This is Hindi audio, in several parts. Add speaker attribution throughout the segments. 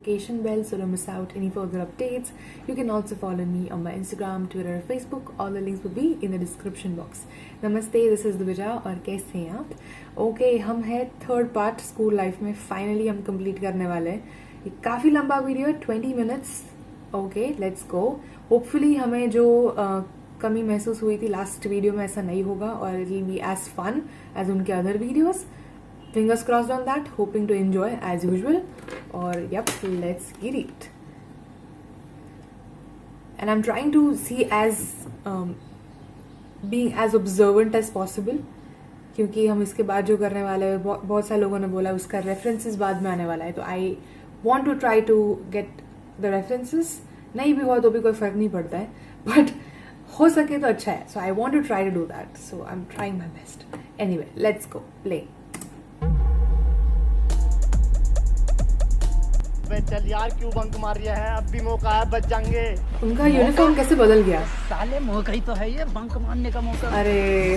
Speaker 1: Notification bell so don't miss out any further updates. You can also follow me on my Instagram, Twitter, Facebook. All the links will be in the description box. Namaste, this is Dvija और कैसे हैं आप? ओके, हम हैं थर्ड पार्ट स्कूल लाइफ में. फाइनली हम कंप्लीट करने वाले हैं. ये काफी लंबा वीडियो है, 20 minutes. Okay, let's go. Hopefully हमें जो कमी महसूस हुई थी लास्ट वीडियो में ऐसा नहीं होगा और it will be as fun as उनके other videos. Fingers crossed on that, hoping to enjoy as usual. Or yep, let's get it. And I'm trying to see as being as observant as possible. क्योंकि हम इसके बाद जो करने वाले हैं बहुत सारे लोगों ने बोला उसका रेफरेंसेस बाद में आने वाला है, तो I want to try to get the references. नहीं भी हुआ तो भी कोई फर्क नहीं पड़ता है, बट हो सके तो अच्छा है. So I want to try to do that. So I am trying my best. Anyway, let's go play.
Speaker 2: चल यार, क्यों बंक मार रहा है? अब भी मौका है, बच जाएंगे.
Speaker 1: उनका यूनिफॉर्म कैसे बदल गया?
Speaker 3: साले मौका ही तो है ये, बंक मारने का मौका.
Speaker 1: अरे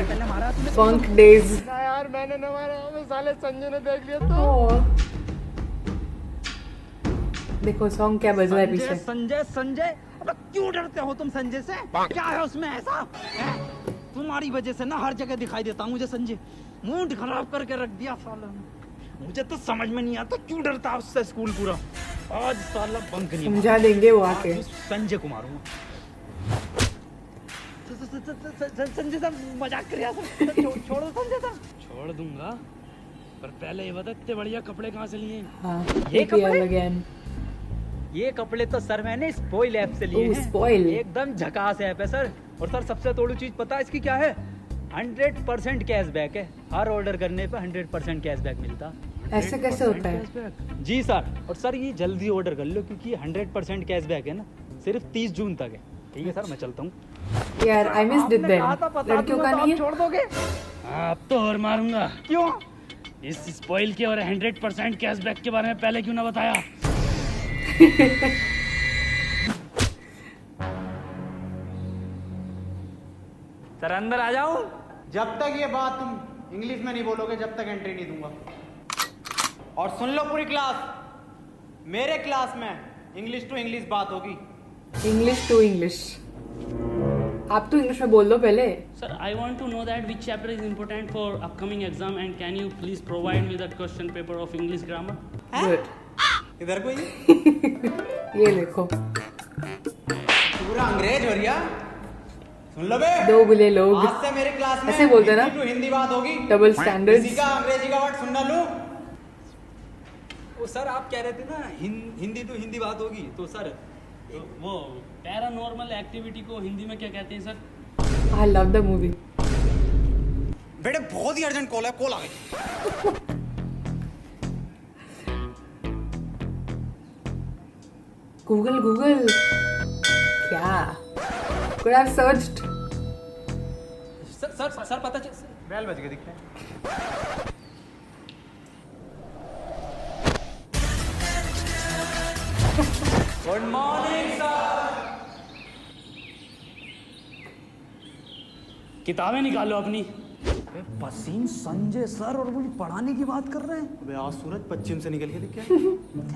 Speaker 3: पहले मारा तूने.
Speaker 1: Bunk days.
Speaker 2: ना यार, मैंने न मारा. साले संजय ने देख लिया तो.
Speaker 1: देखो सॉन्ग क्या बज रहा है पीछे.
Speaker 3: संजय संजय, अब क्यों डरते हो तुम संजय से? क्या है उसमें ऐसा? तुम्हारी वजह से ना हर जगह दिखाई देता हूँ मुझे संजय. मूड खराब करके रख दिया साला ने. मुझे तो समझ में नहीं आता क्यों डरता है उससे स्कूल पूरा. आज साला बंक नहीं
Speaker 1: समझा देंगे वो आके.
Speaker 3: संजय को मारूंगा. संजय साहब मजाक कर रहा था. छोड़ो संजय साहब. छोड़ दूंगा, पर पहले ये बता इतने बढ़िया कपड़े कहाँ से लिए?
Speaker 1: हाँ,
Speaker 3: ये कपड़े
Speaker 1: अगेन.
Speaker 3: ये कपड़े तो सर मैंने स्पॉइल ऐप से लिए हैं.
Speaker 1: स्पॉइल
Speaker 3: एकदम झकास ऐप है सर. और सर सबसे तोड़ू चीज पता है इसकी क्या है? 100% कैशबैक है. हर ऑर्डर करने पे 100% कैशबैक मिलता.
Speaker 1: ऐसे कैसे होता है?
Speaker 3: जी सर. और सर ये जल्दी ऑर्डर कर लो क्योंकि 100% कैशबैक है ना, सिर्फ 30 जून तक है. ठीक है सर, मैं चलता हूँ
Speaker 1: यार. I missed it then. लड़कियों का नहीं है.
Speaker 3: छोड़ दोगे? अब तो और मारूंगा. क्यों? इस स्पॉइल के और 100% कैशबैक के बारे में पहले क्यों ना बताया? सर अंदर आ जाऊं?
Speaker 4: जब तक ये बात तुम इंग्लिश में नहीं बोलोगे जब तक एंट्री नहीं दूंगा. और सुन लो पूरी क्लास, मेरे क्लास में इंग्लिश टू इंग्लिश बात होगी.
Speaker 1: English to English. आप तो इंग्लिश में बोल दो पहले.
Speaker 5: Sir, I want to know that which chapter is important for upcoming exam and can you please provide me that question paper of English grammar?
Speaker 1: Good.
Speaker 4: इधर कोई
Speaker 1: ये देखो
Speaker 4: पूरा अंग्रेज हो रिया. सुन लो बे,
Speaker 1: दो बुले लोग
Speaker 4: आज से मेरे क्लास में
Speaker 1: ऐसे बोलते ना,
Speaker 4: हिंदी टू हिंदी बात होगी.
Speaker 1: Double standards.
Speaker 4: किसी का अंग्रेजी का वर्ड सुनना लूं.
Speaker 3: वो सर आप कह रहे थे ना हिंदी टू हिंदी बात होगी, तो सर
Speaker 5: तो वो पैरानॉर्मल एक्टिविटी को हिंदी में क्या कहते हैं sir?
Speaker 1: I love the movie.
Speaker 4: बेटे बहुत ही अर्जेंट कॉल है, कॉल आ गई.
Speaker 1: गूगल गूगल क्या? Could have searched.
Speaker 3: सर पता चल.
Speaker 4: बेल बज गई दिख रहा है. Good morning sir.
Speaker 5: किताबें निकालो अपनी.
Speaker 3: पसीन संजय सर और मुझे पढ़ाने की बात कर रहे हैं.
Speaker 4: अबे आज सूरज पश्चिम से निकल के दिख गया.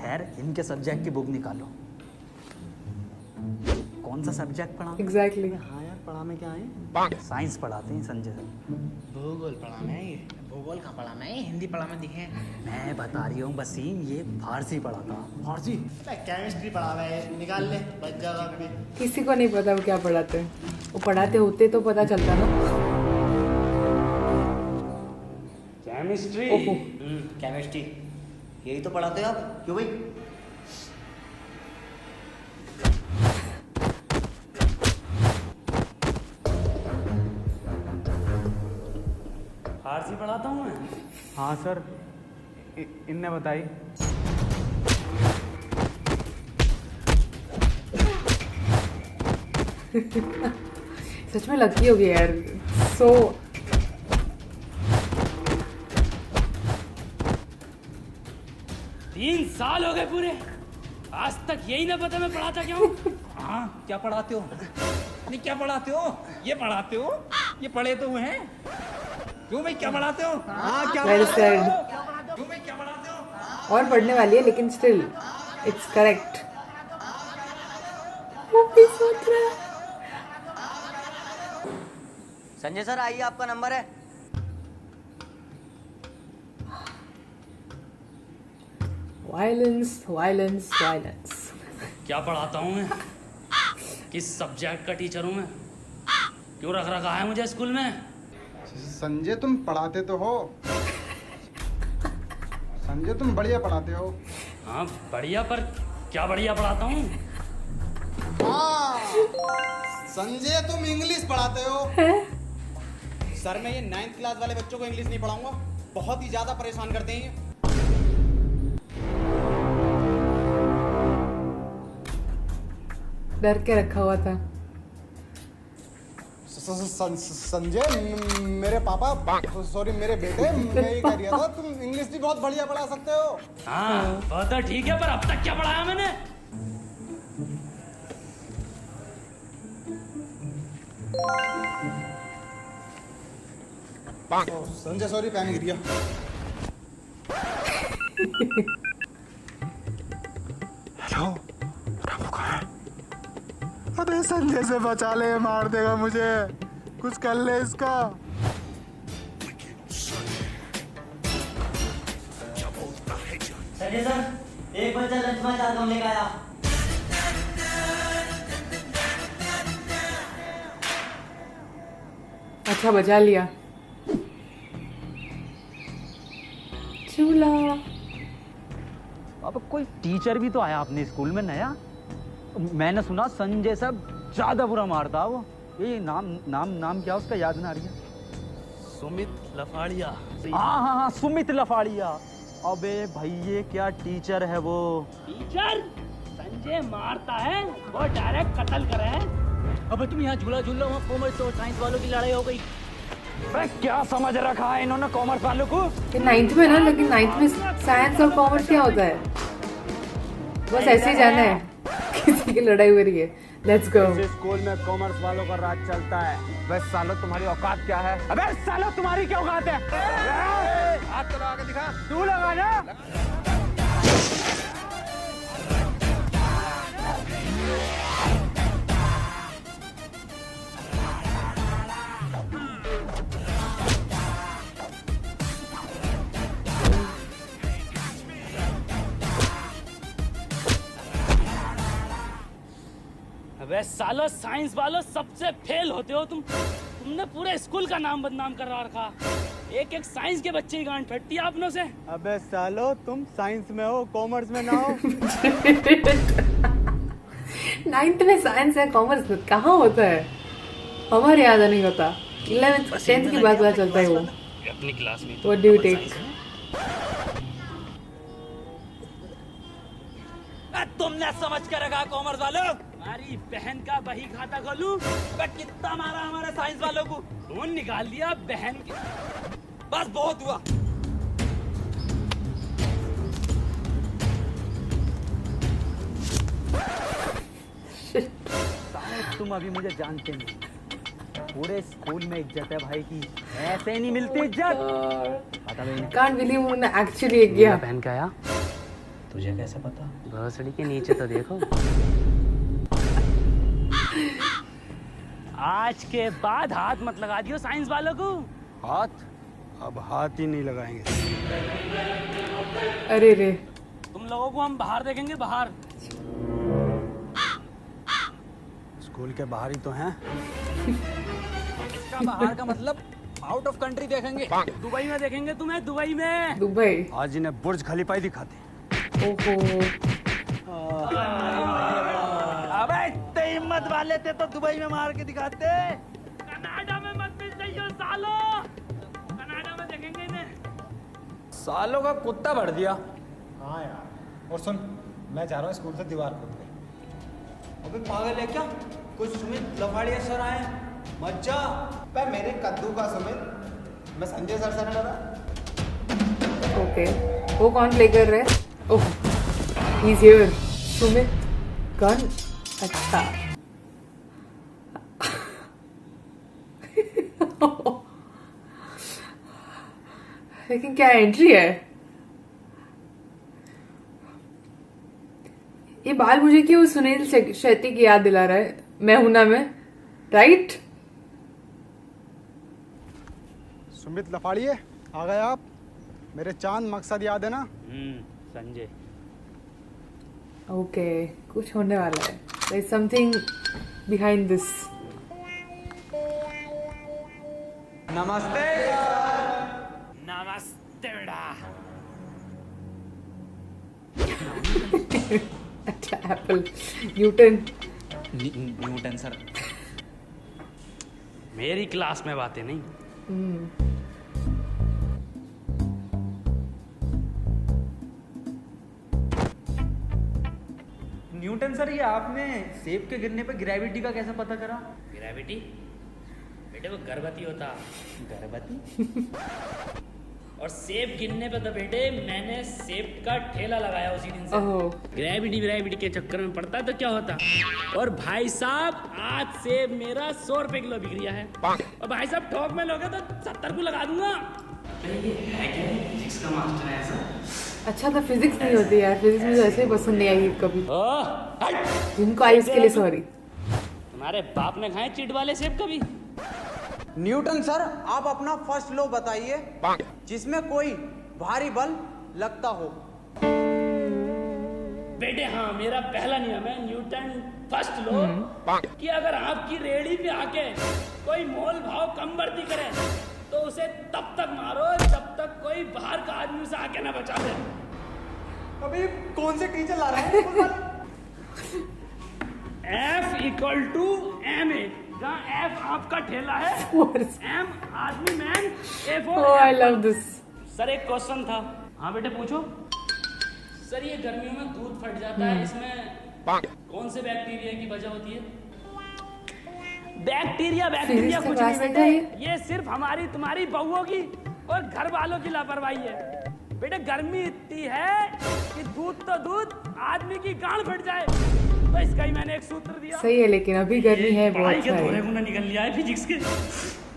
Speaker 3: खैर इनके सब्जेक्ट की बुक निकालो. कौन सा सब्जेक्ट पढ़ा?
Speaker 1: एग्जैक्टली.
Speaker 4: हाँ यार, पढ़ा में क्या है?
Speaker 3: साइंस पढ़ाते हैं संजय सर.
Speaker 6: भूगोल पढ़ाना है. ये भूगोल का पढ़ाना है, हिंदी पढ़ाना दिखे.
Speaker 3: मैं बता रही हूँ वसीम, ये फारसी पढ़ाता.
Speaker 4: फारसी.
Speaker 2: केमिस्ट्री पढ़ाना है, निकाल ले, बच जाएगा अभी.
Speaker 1: किसी को नहीं पता वो क्या पढ़ाते हैं. वो पढ़ाते होते तो पता चलता ना.
Speaker 5: केमिस्ट्री.
Speaker 6: केमिस्ट्री यही तो पढ़ाते हो आप. क्यों भाई?
Speaker 5: फारसी पढ़ाता हूँ मैं.
Speaker 4: हाँ सर, इनने बताई.
Speaker 1: सच में लकी हो गया यार. सो
Speaker 5: 3 साल हो गए पूरे, आज तक यही ना पता मैं पढ़ाता क्या हूँ.
Speaker 3: हाँ क्या पढ़ाते हो? नहीं क्या पढ़ाते हो? ये पढ़ाते हो? ये पढ़े तो हुए हैं. क्यों भाई क्या पढ़ाते हो? हाँ क्या
Speaker 1: वेल सेड.
Speaker 3: क्यों भाई क्या पढ़ाते हो?
Speaker 1: और पढ़ने वाली है लेकिन स्टिल इट्स करेक्ट। वो भी सोच रहा है।
Speaker 6: संजय सर आइए, आपका नंबर है।
Speaker 1: Violence violence violence.
Speaker 5: क्या पढ़ाता हूँ मैं? किस सब्जेक्ट का टीचर हूँ मैं? क्यों रख रखा है मुझे स्कूल में?
Speaker 7: संजय तुम पढ़ाते तो हो, संजय तुम बढ़िया पढ़ाते हो।
Speaker 5: हाँ बढ़िया, पर क्या बढ़िया पढ़ाता हूँ?
Speaker 7: हाँ संजय तुम इंग्लिश पढ़ाते हो।
Speaker 4: सर मैं ये 9th क्लास वाले बच्चों को इंग्लिश नहीं पढ़ाऊंगा, बहुत ही ज्यादा परेशान करते हैं ये।
Speaker 1: डर के रखा हुआ था।
Speaker 7: संजय मेरे पापा, सॉरी मेरे बेटे, मैं ये कह रहा था तुम इंग्लिश भी बहुत बढ़िया पढ़ा सकते हो।
Speaker 5: हाँ बहुत है, ठीक है, पर अब तक क्या पढ़ाया मैंने?
Speaker 7: संजय सॉरी पैन गिर गया। हेलो रामू कहाँ है? अबे संजय से बचा ले, मार देगा मुझे, कुछ कर ले इसका।
Speaker 6: संजय सर, एक बच्चा लंच में 4 कम लेकर आया।
Speaker 1: अच्छा बचा लिया। चूल्हा।
Speaker 3: अब कोई टीचर भी तो आया अपने स्कूल में नया। मैंने सुना संजय सब ज्यादा बुरा मारता वो। ये नाम नाम नाम क्या उसका, याद ना आ रही है।
Speaker 5: सुमित लफाड़िया।
Speaker 3: हाँ हाँ हाँ, सुमित लफाड़िया। अबे भाई ये क्या टीचर है वो।
Speaker 5: टीचर संजय मारता है, वो डायरेक्ट कत्ल करे है। अबे तुम यहाँ झूला झूल रहे हो, वहाँ कॉमर्स और साइंस वालों की लड़ाई हो गई।
Speaker 3: अबे क्या समझ रखा है इन्होंने कॉमर्स वालों को।
Speaker 1: ये 9th में ना, लेकिन 9th में साइंस और कॉमर्स क्या होता है? बस ऐसे ही जाना है। किसी की लड़ाई हो रही है। Let's go.
Speaker 2: स्कूल में कॉमर्स वालों का राज चलता है। बस सालों तुम्हारी औकात क्या है?
Speaker 3: अबे सालो तुम्हारी क्या औकात है?
Speaker 2: हाथ तो लगा के दिखा।
Speaker 3: तू लगा ना।
Speaker 5: अबे सालो साइंस वालों सबसे फेल होते हो तुम। तुमने पूरे स्कूल का नाम बदनाम करवा रखा। एक एक साइंस के बच्चे की गांड फटती है अपनों से।
Speaker 2: अबे सालो तुम साइंस में हो, कॉमर्स में ना हो।
Speaker 1: 9th में साइंस है, कॉमर्स में कहाँ होता है? हमारे याद नहीं होता। 11th 10th की बात पता चलता है वो।
Speaker 5: अपनी क्लास में
Speaker 1: What do you take?
Speaker 3: तुमने समझ के रखा कॉमर्स वालों।
Speaker 5: हमारी बहन का बही खाता खोलूं?
Speaker 3: कितना मारा हमारे साइंस वालों को।
Speaker 5: खून निकाल दिया बहन के।
Speaker 3: बस बहुत हुआ। तुम अभी मुझे जानते नहीं। पूरे स्कूल में इज्जत है भाई की, ऐसे नहीं मिलती इज्जत। पता नहीं
Speaker 1: Can't believe उन्होंने actually किया।
Speaker 5: बहन का आया?
Speaker 6: तुझे कैसे पता?
Speaker 5: भोसड़ी के नीचे तो देखो। आज के बाद हाथ मत लगा दियो साइंस वालों को।
Speaker 7: हाथ? अब हाथ ही नहीं लगाएंगे।
Speaker 1: अरे रे।
Speaker 5: तुम लोगों को हम बाहर देखेंगे, बाहर।
Speaker 7: स्कूल के बाहर ही तो हैं।
Speaker 3: इसका बाहर का मतलब आउट ऑफ कंट्री देखेंगे।
Speaker 5: दुबई में देखेंगे तुम्हें, दुबई में।
Speaker 1: दुबई।
Speaker 7: आज इन्हें बुर्ज खलीफा ही दिखाते।
Speaker 1: ओहो।
Speaker 3: अबे इतने हिम्मत वाले थे तो दुबई में मार के दिखाते।
Speaker 5: कनाडा में मत मिल जाइयो सालो। कनाडा में देखेंगे इन्हें।
Speaker 3: सालों का कुत्ता भर दिया।
Speaker 8: हाँ यार, और सुन, मैं जा रहा हूँ स्कूल से दीवार खोद के।
Speaker 4: अबे पागल है क्या? कुछ सुमित लफाड़िया सर आए, मत जा।
Speaker 8: पे मेरे कद्दू का सुमित, मैं संजय सर से ना डरा।
Speaker 1: ओके, वो कौन प्ले कर रहा है? Oh, he is here. Sumit gun. अच्छा। लेकिन क्या एंट्री है? ये बाल मुझे क्यों सुनील शेट्टी की याद दिला रहा है, मैं हूं ना मैं, राइट?
Speaker 7: सुमित लफाड़िए, आ गए आप। मेरे चांद मकसद याद है ना?
Speaker 5: संजय।
Speaker 1: ओके, कुछ होने वाला है। There is something behind this.
Speaker 4: नमस्ते
Speaker 5: नमस्ते बेटा।
Speaker 1: अच्छा, एप्पल, न्यूटन।
Speaker 3: Newton sir.
Speaker 5: मेरी क्लास में बातें नहीं।
Speaker 3: न्यूटन सर, ये आपने सेब के गिरने पे ग्रेविटी का कैसे पता करा?
Speaker 5: ग्रेविटी बेटे वो गर्भवती होता।
Speaker 3: गर्भवती?
Speaker 5: और सेब गिनने पे तो बेटे मैंने सेब का ठेला लगाया उसी दिन से।
Speaker 1: ओहो।
Speaker 5: ग्रेविटी के चक्कर में पड़ता तो क्या होता। और भाई साहब आज सेब मेरा 100 रुपए किलो बिक रहा है। और भाई साहब ठोक में लोगे तो 70 को लगा दूंगा। ये है क्या, फिजिक्स का मास्टर है ऐसा?
Speaker 1: अच्छा, तो फिजिक्स नहीं होती यार, फिजिक्स मुझे ऐसे ही पसंद नहीं आई कभी।
Speaker 5: हट!
Speaker 1: जिनको आई उसके लिए सॉरी।
Speaker 5: तुम्हारे बाप ने खाए चीट वाले सेब कभी?
Speaker 4: न्यूटन सर, आप अपना फर्स्ट लॉ बताइए जिसमें कोई भारी बल लगता हो।
Speaker 5: बेटे हाँ, मेरा पहला नियम है न्यूटन फर्स्ट लॉ कि अगर आपकी रेहड़ी पे आके कोई मोल भाव कम बढ़ती करे तो उसे तब तक मारो जब तक कोई बाहर का आदमी उसे आके ना बचा दे।
Speaker 4: अभी कौन से टीचर ला रहे हैं?
Speaker 5: F=ma, जहाँ F आपका ठेला है, M आदमी man, A for
Speaker 1: Oh, I love this.
Speaker 5: Sir एक क्वेश्चन था। हाँ बेटे पूछो। सर ये गर्मियों में दूध फट जाता है, इसमें कौन से बैक्टीरिया की वजह होती है? बैक्टीरिया
Speaker 1: Physics
Speaker 5: कुछ
Speaker 1: का
Speaker 5: नहीं
Speaker 1: class
Speaker 5: बेटे,
Speaker 1: है
Speaker 5: ये सिर्फ हमारी तुम्हारी बहुओं की और घर वालों की लापरवाही है। बेटे गर्मी इतनी है कि दूध तो दूध आदमी की गांड फट जाए, तो इसका ही मैंने एक सूत्र दिया।
Speaker 1: सही है, लेकिन अभी गर्मी है
Speaker 5: पढ़ाई
Speaker 1: बहुत
Speaker 5: के
Speaker 1: सारी।
Speaker 5: थोड़े गुना निकल लिया है फिजिक्स के।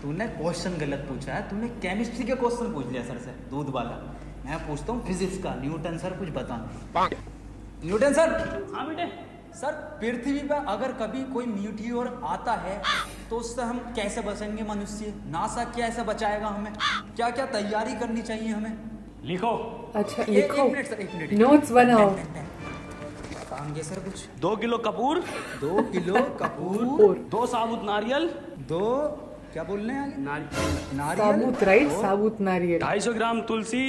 Speaker 3: तूने क्वेश्चन गलत पूछा है, तूने केमिस्ट्री के क्वेश्चन पूछ लिया सर से, दूध वाला। मैं पूछता हूँ फिजिक्स का। न्यूटन सर कुछ बताना। Newton sir.
Speaker 5: हाँ बेटे।
Speaker 3: सर पृथ्वी पर अगर कभी कोई मीटियोर आता है तो उससे हम कैसे बचेंगे मनुष्य? नासा कैसे बचाएगा हमें? क्या क्या तैयारी करनी चाहिए हमें?
Speaker 5: लिखो।
Speaker 1: अच्छा लिखो,
Speaker 3: एक मिनट सर, एक मिनट।
Speaker 1: नोट्स बनाओ।
Speaker 3: बताएंगे सर कुछ।
Speaker 5: 2 किलो कपूर,
Speaker 3: 2 किलो कपूर,
Speaker 5: 2 साबुत नारियल,
Speaker 3: 2 क्या बोल रहे हैं? नारियल।
Speaker 1: साबुत, राइट?
Speaker 3: और
Speaker 1: साबुत नारियल।
Speaker 5: 250 ग्राम तुलसी,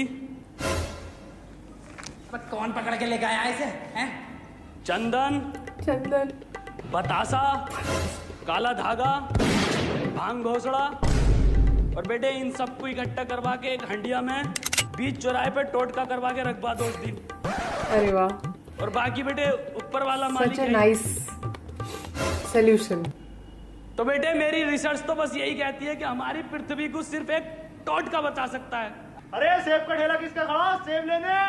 Speaker 3: कौन पकड़ के लेके आया इसे? हैं?
Speaker 5: चंदन, बतासा, काला धागा, भांग घोसड़ा। और बेटे इन सबको इकट्ठा करवा के एक हंडिया में बीच चौराहे पे टोटका करवा के रखवा दो उस दिन।
Speaker 1: अरे वाह,
Speaker 5: और बाकी बेटे ऊपर वाला मालिक
Speaker 1: सच अ
Speaker 5: है।
Speaker 1: Nice solution.
Speaker 5: तो बेटे मेरी रिसर्च तो बस यही कहती है कि हमारी पृथ्वी को सिर्फ एक टोटका बचा सकता है।
Speaker 7: अरे सेब का ठेला किसका खड़ा? सेब लेने।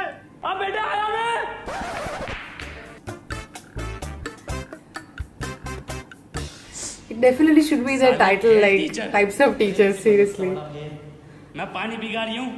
Speaker 5: अब बेटे आया मैं।
Speaker 1: It definitely should be the title, like
Speaker 5: teacher.
Speaker 1: types of teachers. Seriously.
Speaker 5: मैं पानी भिगा रही हूँ।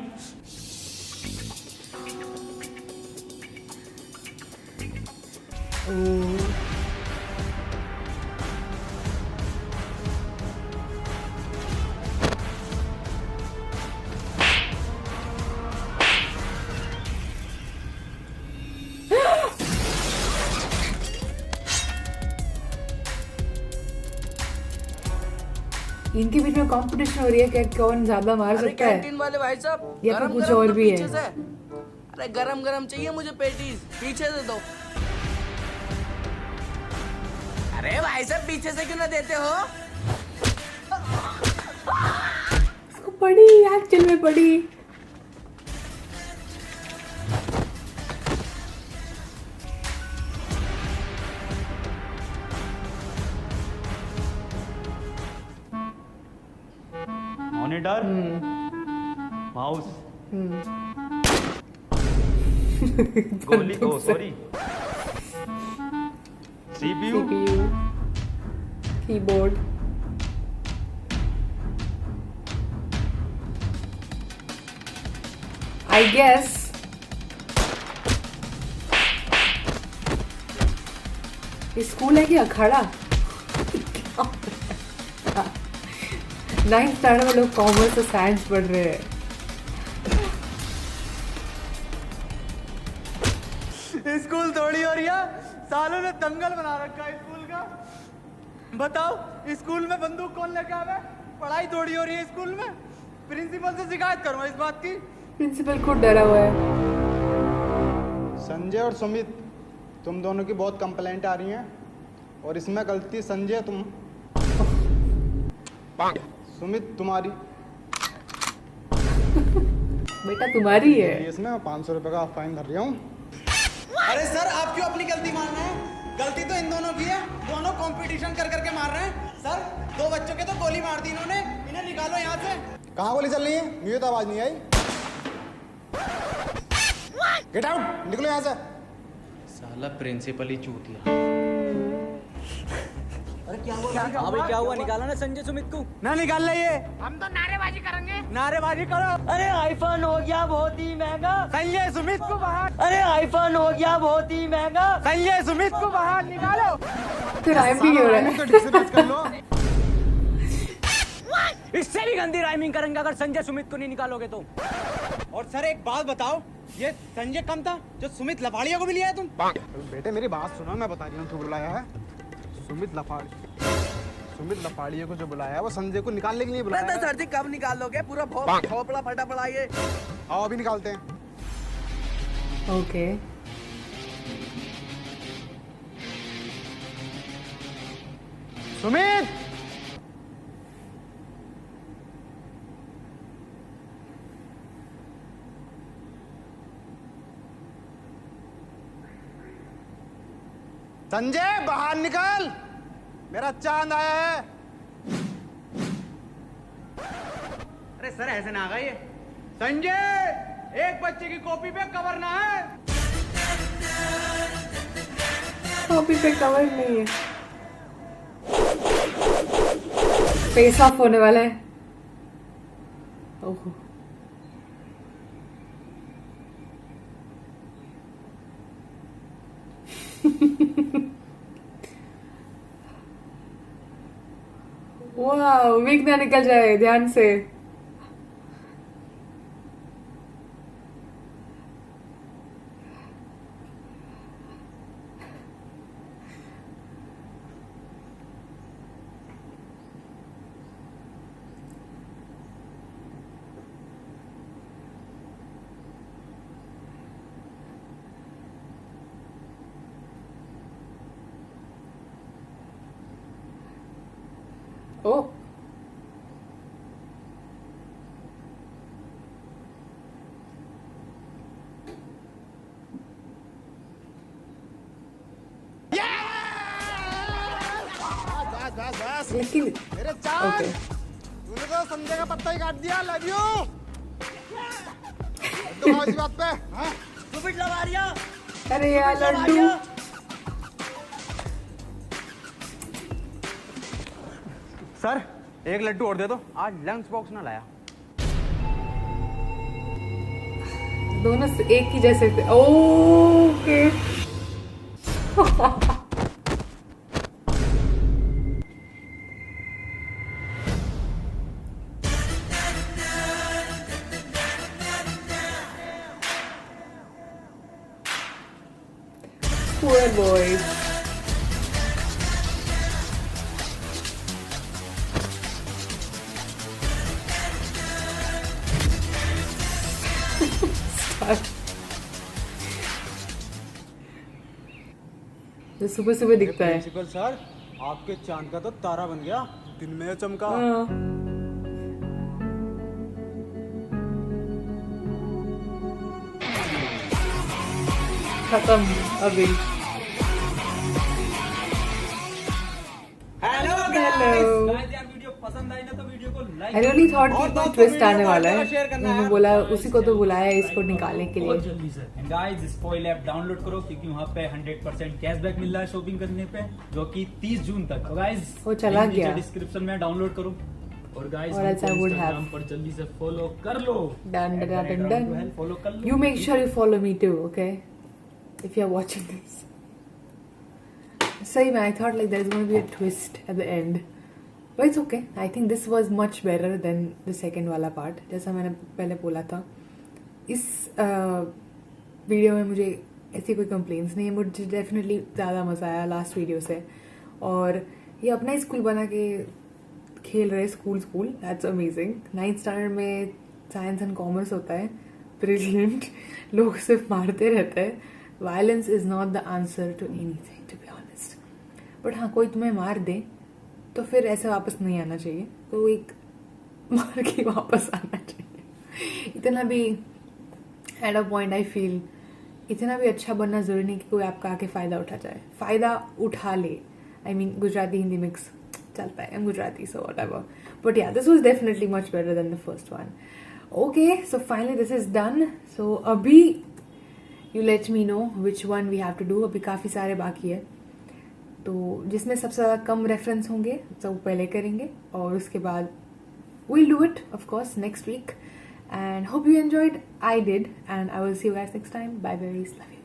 Speaker 1: इनके बीच में कंपटीशन हो रही है, क्या कौन ज्यादा मार सकता है?
Speaker 9: कैंटीन वाले भाई साहब,
Speaker 1: या फिर
Speaker 9: गरम
Speaker 1: कुछ
Speaker 9: गरम
Speaker 1: और
Speaker 9: तो
Speaker 1: भी है?
Speaker 9: पीछे से। अरे गरम गरम चाहिए मुझे पेटीज, पीछे से दो। अरे भाई साहब पीछे से क्यों ना देते हो?
Speaker 1: इसको पड़ी, एक्चुअल में पड़ी।
Speaker 3: मॉनिटर, माउस, गोली, sorry, CPU,
Speaker 1: keyboard. I guess ये स्कूल है कि अखाड़ा? 9th स्टैंडर्ड में लोग कॉमर्स और साइंस पढ़ रहे हैं।
Speaker 4: स्कूल थोड़ी हो रही है, सालों ने दंगल बना रखा है स्कूल का। बताओ स्कूल में बंदूक कौन लेके आवे? पढ़ाई थोड़ी हो रही है स्कूल में। प्रिंसिपल से शिकायत करूंगा इस बात की।
Speaker 1: प्रिंसिपल खुद डरा हुआ है।
Speaker 8: संजय और सुमित, तुम दोनों की बहुत कंप्लेंट आ रही हैं और इसमें गलती संजय तुम, सुमित तुम्हारी।
Speaker 1: बेटा तुम्हारी है।
Speaker 8: इसमें मैं 500 रुपये का फाइन भर रहा हूँ।
Speaker 4: अरे सर आप क्यों अपनी गलती मान रहे हैं? गलती तो इन दोनों की है, दोनों कंपटीशन कर करके मार रहे हैं। सर 2 बच्चों के तो गोली मार दी इन्होंने, इन्हें निकालो यहाँ से।
Speaker 8: कहाँ गोली चल रही है? मुझे तो आवाज नहीं आई। गेट आउट, निकलो यहाँ से।
Speaker 6: साला प्रिंसिपल ही चूतिया।
Speaker 3: अरे क्या हुआ? क्या हुआ? निकाला ना संजय सुमित को।
Speaker 4: ना निकाल ले ये।
Speaker 9: हम तो नारेबाजी करेंगे।
Speaker 4: नारेबाजी करो।
Speaker 3: अरे आईफोन हो गया बहुत ही महंगा।
Speaker 4: संजय सुमित को बाहर।
Speaker 3: अरे आईफोन हो गया बहुत ही महंगा।
Speaker 4: संजय सुमित को बाहर निकालो।
Speaker 1: तो राइम भी हो रहा है।
Speaker 8: तो ठीक से बात कर लो।
Speaker 3: इससे भी गंदी राइमिंग करेंगे अगर संजय सुमित को नहीं निकालोगे तो।
Speaker 4: और सर एक बात बताओ, ये संजय कम था जो सुमित लफाड़िया को भी लिया है तुम?
Speaker 8: बेटे मेरी बात सुनो, मैं बता रही हूँ क्यों बुलाया है। सुमित लफाड़िया को जो बुलाया है वो संजय को निकालने के लिए बुलाया है।
Speaker 9: सर जी कब निकालोगे? पूरा भोपड़ा फटा पड़ा ये।
Speaker 8: आओ अभी निकालते हैं।
Speaker 1: ओके।
Speaker 8: सुमित, संजय बाहर निकल, मेरा चांद आया है।
Speaker 4: अरे सर ऐसे ना आ गए। संजय एक बच्चे की कॉपी पे कवर ना है।
Speaker 1: कॉपी पे कवर नहीं है। फेस ऑफ होने वाला है। ओहो। वाह, विग ना निकल जाए, ध्यान से। ओ
Speaker 8: बस
Speaker 1: लेकिन
Speaker 8: मेरे चांद,
Speaker 1: ओके।
Speaker 8: तूने तो संजय का पत्ता ही काट दिया। Love you. तो इसी बात पे। हाँ?
Speaker 3: सुमित लवारिया।
Speaker 1: अरे यार लड्डू।
Speaker 4: सर एक लड्डू और दे दो, आज लंच बॉक्स ना लाया।
Speaker 1: दोनों एक ही जैसे थे। ओके। Poor boys. जो सुबह सुबह दिखता है।
Speaker 8: प्रिंसिपल सर, आपके चांद का तो तारा बन गया, दिन में चमका।
Speaker 1: हाँ। खत्म अभी।
Speaker 3: Hello
Speaker 1: hello.
Speaker 3: वीडियो पसंद आई ना तो वीडियो को लाइक।
Speaker 1: I really thought कि कोई ट्विस्ट आने वाला है।
Speaker 4: शेयर करना
Speaker 1: मैंने
Speaker 4: है।
Speaker 1: बोला उसी को तो बुलाया है इसको निकालने के लिए।
Speaker 3: जल्दी से गाइस स्पॉइल ऐप डाउनलोड करो क्योंकि वहाँ पे 100% कैशबैक मिल रहा है शॉपिंग करने पे, जो कि 30 जून तक। तो गाइस
Speaker 1: वो चला गया।
Speaker 3: डिस्क्रिप्शन में डाउनलोड करो। और guys
Speaker 1: Or else I would have.
Speaker 3: Instagram पर जल्दी से फॉलो कर लो।
Speaker 1: Done, done, done.
Speaker 3: फॉलो कर लो।
Speaker 1: You make sure you follow me too, okay? If you're watching this. सही में I thought like there is going to be a twist at the end, but it's okay. I think this was much better than the second वाला पार्ट. जैसा मैंने पहले बोला था, इस वीडियो में मुझे ऐसी कोई कंप्लेंट्स नहीं है. मुझे डेफिनेटली ज़्यादा मज़ा आया लास्ट वीडियो से. और ये अपना ही स्कूल बना के खेल रहे school, that's amazing. 9th standard में साइंस एंड कॉमर्स होता है. ब्रिलियंट. लोग सिर्फ मारते रहते हैं. Violence is not the answer to anything, to be honest. But हाँ, कोई तुम्हें मार दे तो फिर ऐसे वापस नहीं आना चाहिए. तो एक मार के वापस आना चाहिए. इतना भी at a point I feel इतना भी अच्छा बनना ज़रूरी नहीं कि कोई आपका आके फ़ायदा उठा जाए. फ़ायदा उठा ले. I mean Gujarati Hindi mix चलता है. I am Gujarati, so whatever. But yeah, this was definitely much better than the first one. Okay, so finally this is done. So अभी you let me know which one we have to do. अभी काफ़ी सारे बाकी है, तो जिसमें सबसे ज़्यादा कम रेफरेंस होंगे तो पहले करेंगे, और उसके बाद we'll do it of course next week. And hope you enjoyed. I did, and I will see you guys next time. Bye, berries. Love you.